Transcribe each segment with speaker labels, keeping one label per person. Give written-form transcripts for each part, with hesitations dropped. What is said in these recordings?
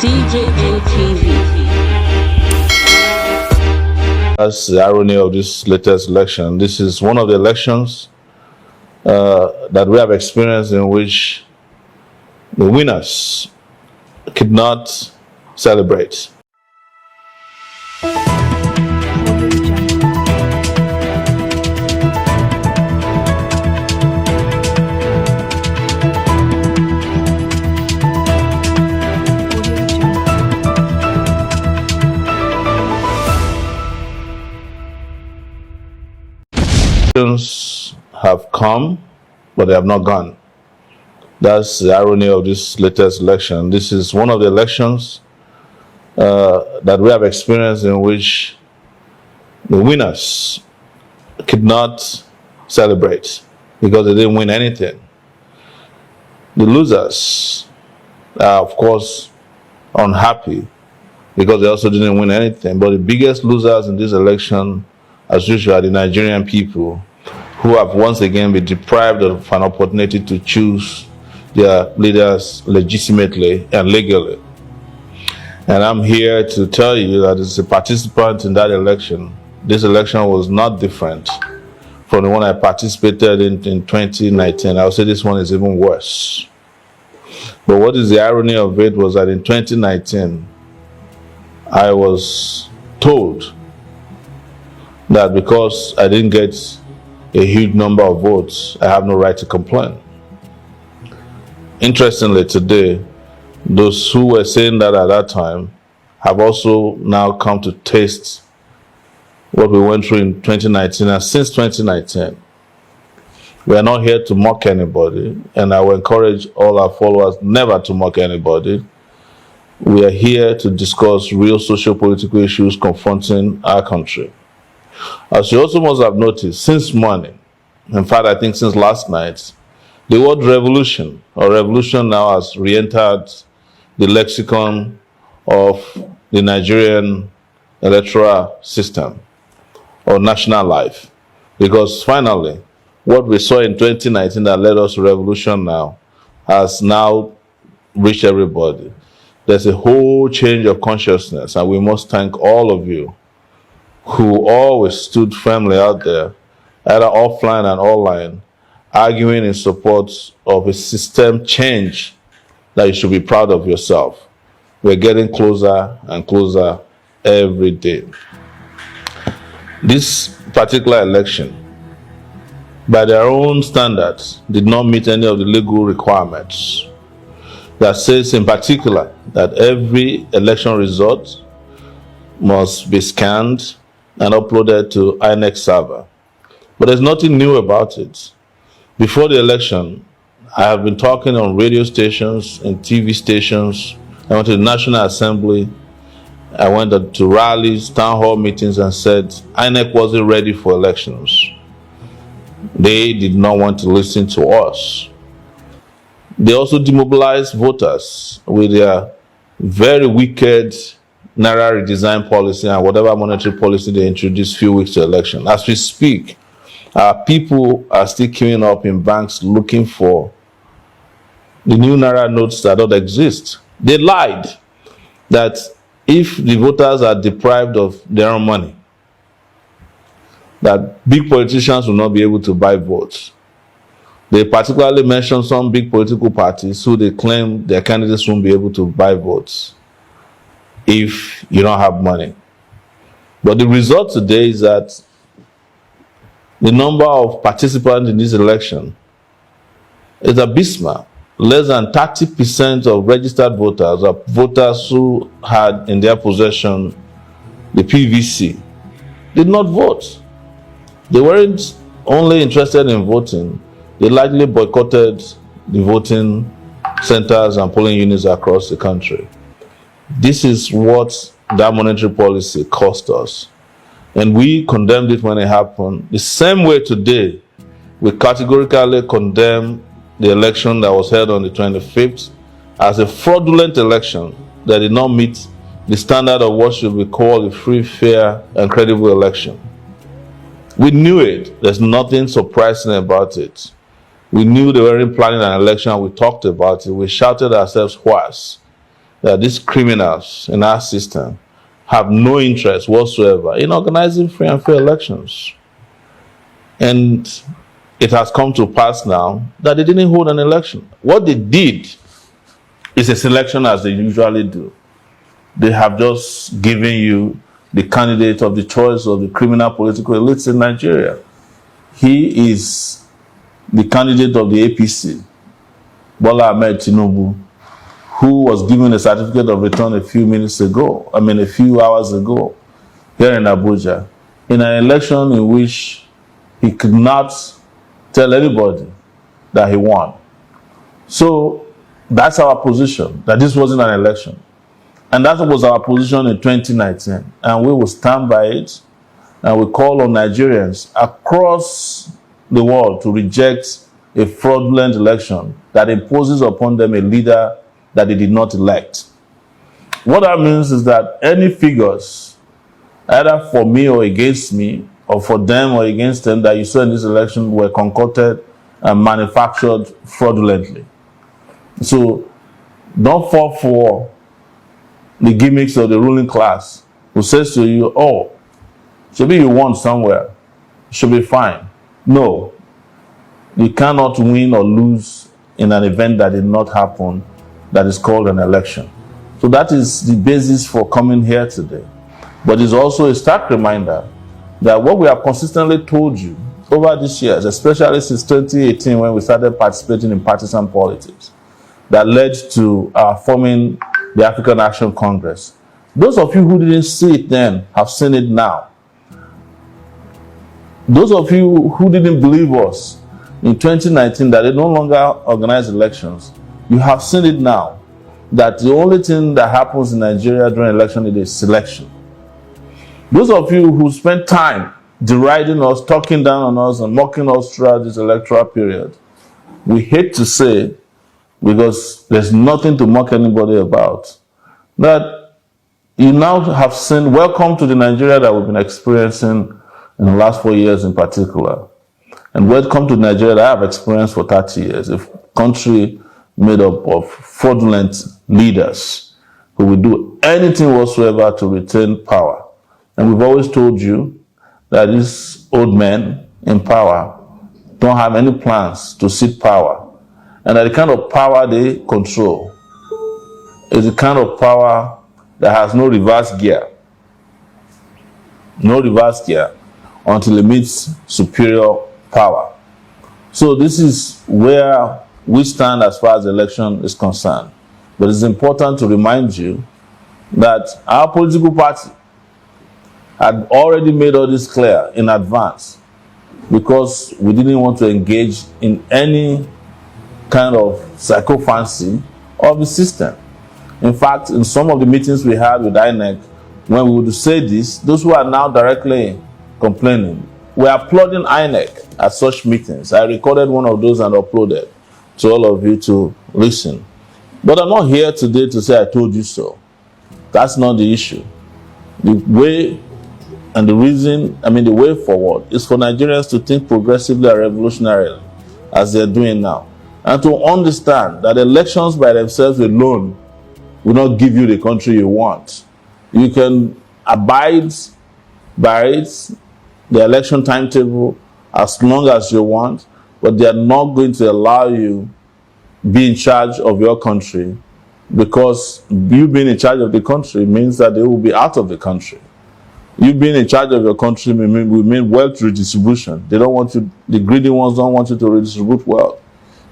Speaker 1: That's the irony of this latest election. This is one of the elections that we have experienced in which the winners could not celebrate. Have come, but they have not gone. That's the irony of this latest election. This is one of the elections that we have experienced in which the winners could not celebrate because they didn't win anything. The losers are, of course, unhappy because they also didn't win anything. But the biggest losers in this election, as usual, are the Nigerian people, who have once again been deprived of an opportunity to choose their leaders legitimately and legally. And I'm here to tell you that as a participant in that election, this election was not different from the one I participated in 2019. I would say this one is even worse. But what is the irony of it was that in 2019, I was told that because I didn't get a huge number of votes, I have no right to complain. Interestingly, today, those who were saying that at that time have also now come to taste what we went through in 2019 and since 2019. We are not here to mock anybody, and I will encourage all our followers never to mock anybody. We are here to discuss real socio-political issues confronting our country. As you also must have noticed, since morning, in fact, I think since last night, the word revolution or revolution now has re-entered the lexicon of the Nigerian electoral system or national life. Because finally, what we saw in 2019 that led us to revolution now has now reached everybody. There's a whole change of consciousness, and we must thank all of you who always stood firmly out there, either offline and online, arguing in support of a system change that you should be proud of yourself. We're getting closer and closer every day. This particular election, by their own standards, did not meet any of the legal requirements that says in particular that every election result must be scanned and uploaded to INEC server. But there's nothing new about it. Before the election, I have been talking on radio stations and TV stations. I went to the National Assembly. I went to rallies, town hall meetings, and said INEC wasn't ready for elections. They did not want to listen to us. They also demobilized voters with their very wicked Naira redesign policy and whatever monetary policy they introduced a few weeks to election. As we speak, our people are still queuing up in banks looking for the new Naira notes that don't exist. They lied that if the voters are deprived of their own money, that big politicians will not be able to buy votes. They particularly mentioned some big political parties who they claim their candidates won't be able to buy votes if you don't have money. But the result today is that the number of participants in this election is abysmal. Less than 30% of registered voters are voters who had in their possession the PVC did not vote. They weren't only interested in voting, they largely boycotted the voting centers and polling units across the country. This is what that monetary policy cost us. And we condemned it when it happened. The same way today, we categorically condemn the election that was held on the 25th as a fraudulent election that did not meet the standard of what should be called a free, fair, and credible election. We knew it. There's nothing surprising about it. We knew they weren't planning an election. We talked about it. We shouted ourselves hoarse. that these criminals in our system have no interest whatsoever in organizing free and fair elections. And it has come to pass now that they didn't hold an election. What they did is a selection as they usually do. They have just given you the candidate of the choice of the criminal political elites in Nigeria. He is the candidate of the APC, Bola Ahmed Tinubu, who was given a certificate of return a few hours ago, here in Abuja, in an election in which he could not tell anybody that he won. So that's our position, that this wasn't an election. And that was our position in 2019. And we will stand by it. And we call on Nigerians across the world to reject a fraudulent election that imposes upon them a leader that they did not elect. What that means is that any figures, either for me or against me, or for them or against them, that you saw in this election were concocted and manufactured fraudulently. So don't fall for the gimmicks of the ruling class who says to you, oh, maybe you won somewhere, it should be fine. No, you cannot win or lose in an event that did not happen, that is called an election. So that is the basis for coming here today. But it's also a stark reminder that what we have consistently told you over these years, especially since 2018 when we started participating in partisan politics, that led to our forming the African Action Congress. Those of you who didn't see it then have seen it now. Those of you who didn't believe us in 2019 that they no longer organize elections, you have seen it now, that the only thing that happens in Nigeria during election is a selection. Those of you who spent time deriding us, talking down on us, and mocking us throughout this electoral period, we hate to say, because there's nothing to mock anybody about, that you now have seen, welcome to the Nigeria that we've been experiencing in the last 4 years in particular. And welcome to Nigeria that I have experienced for 30 years, a country made up of fraudulent leaders who will do anything whatsoever to retain power. And we've always told you that these old men in power don't have any plans to seek power. And that the kind of power they control is the kind of power that has no reverse gear. No reverse gear until it meets superior power. So this is where we stand as far as the election is concerned. But it's important to remind you that our political party had already made all this clear in advance, because we didn't want to engage in any kind of psychophancy of the system. In fact, in some of the meetings we had with INEC, when we would say this, those who are now directly complaining, we are applauding INEC at such meetings. I recorded one of those and uploaded to all of you to listen. But I'm not here today to say I told you so. That's not the issue. The way and the reason, the way forward is for Nigerians to think progressively and revolutionarily, as they're doing now, and to understand that elections by themselves alone will not give you the country you want. You can abide by it, the election timetable, as long as you want, but they are not going to allow you be in charge of your country, because you being in charge of the country means that they will be out of the country. You being in charge of your country will mean wealth redistribution. They don't want you, the greedy ones don't want you to redistribute wealth.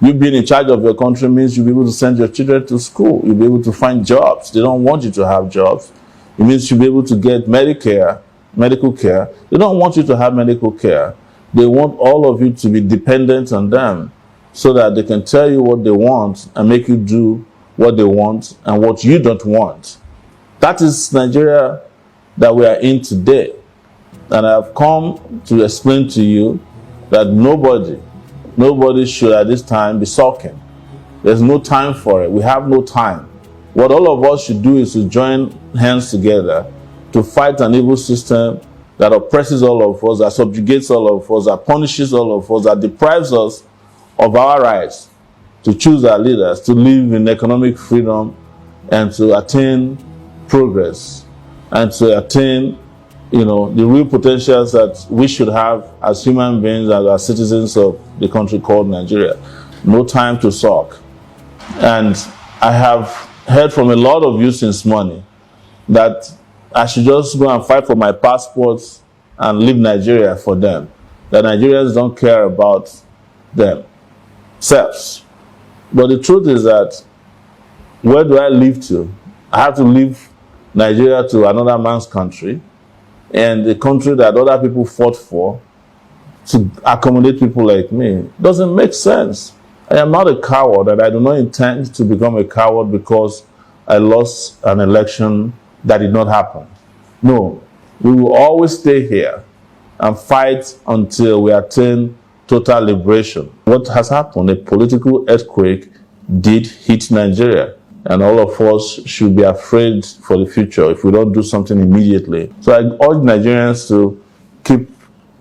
Speaker 1: You being in charge of your country means you'll be able to send your children to school. You'll be able to find jobs. They don't want you to have jobs. It means you'll be able to get medical care. They don't want you to have medical care. They want all of you to be dependent on them so that they can tell you what they want and make you do what they want and what you don't want. That is Nigeria that we are in today. And I have come to explain to you that nobody should at this time be sulking. There's no time for it. We have no time. What all of us should do is to join hands together to fight an evil system that oppresses all of us, that subjugates all of us, that punishes all of us, that deprives us of our rights to choose our leaders, to live in economic freedom and to attain progress and to attain, the real potentials that we should have as human beings and as citizens of the country called Nigeria. No time to sulk. And I have heard from a lot of you since morning that I should just go and fight for my passports and leave Nigeria for them. That Nigerians don't care about themselves. But the truth is that, where do I live to? I have to leave Nigeria to another man's country, and the country that other people fought for to accommodate people like me. It doesn't make sense. I am not a coward, and I do not intend to become a coward because I lost an election that did not happen. No, we will always stay here and fight until we attain total liberation. What has happened? A political earthquake did hit Nigeria, and all of us should be afraid for the future if we don't do something immediately. So I urge Nigerians to keep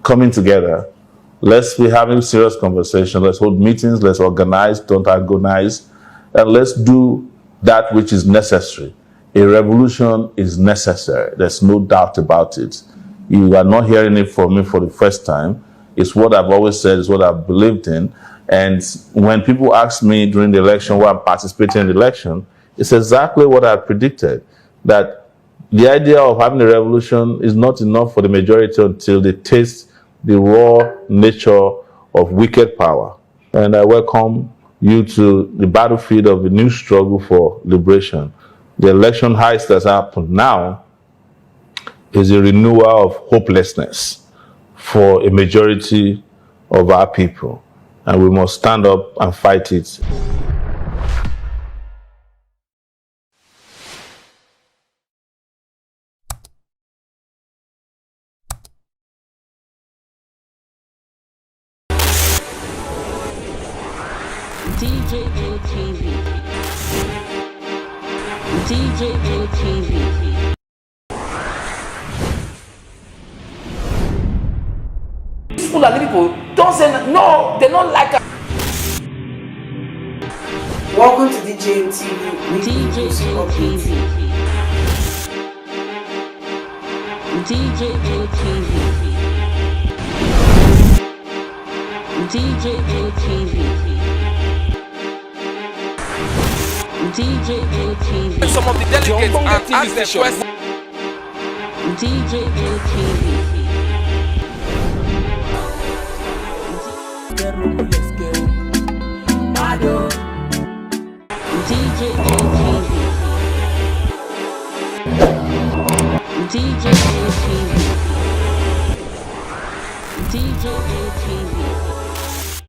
Speaker 1: coming together. Let's be having serious conversation. Let's hold meetings. Let's organize, don't agonize, and let's do that which is necessary. A revolution is necessary. There's no doubt about it. You are not hearing it from me for the first time. It's what I've always said. It's what I've believed in. And when people ask me during the election why I'm participating in the election, it's exactly what I predicted. That the idea of having a revolution is not enough for the majority until they taste the raw nature of wicked power. And I welcome you to the battlefield of the new struggle for liberation. The election heist that's happened now is a renewal of hopelessness for a majority of our people. And we must stand up and fight it.
Speaker 2: DJ ATV. DJ ATV.
Speaker 3: Fulani people don't say no, they don't like us.
Speaker 4: Welcome to DJ TV.
Speaker 2: DJ ATV. DJ ATV. DJ ATV. DJ ATV.
Speaker 3: Some of the delegates and ask the question.
Speaker 2: DJ ATV. DJ ATV. DJ ATV. DJ ATV.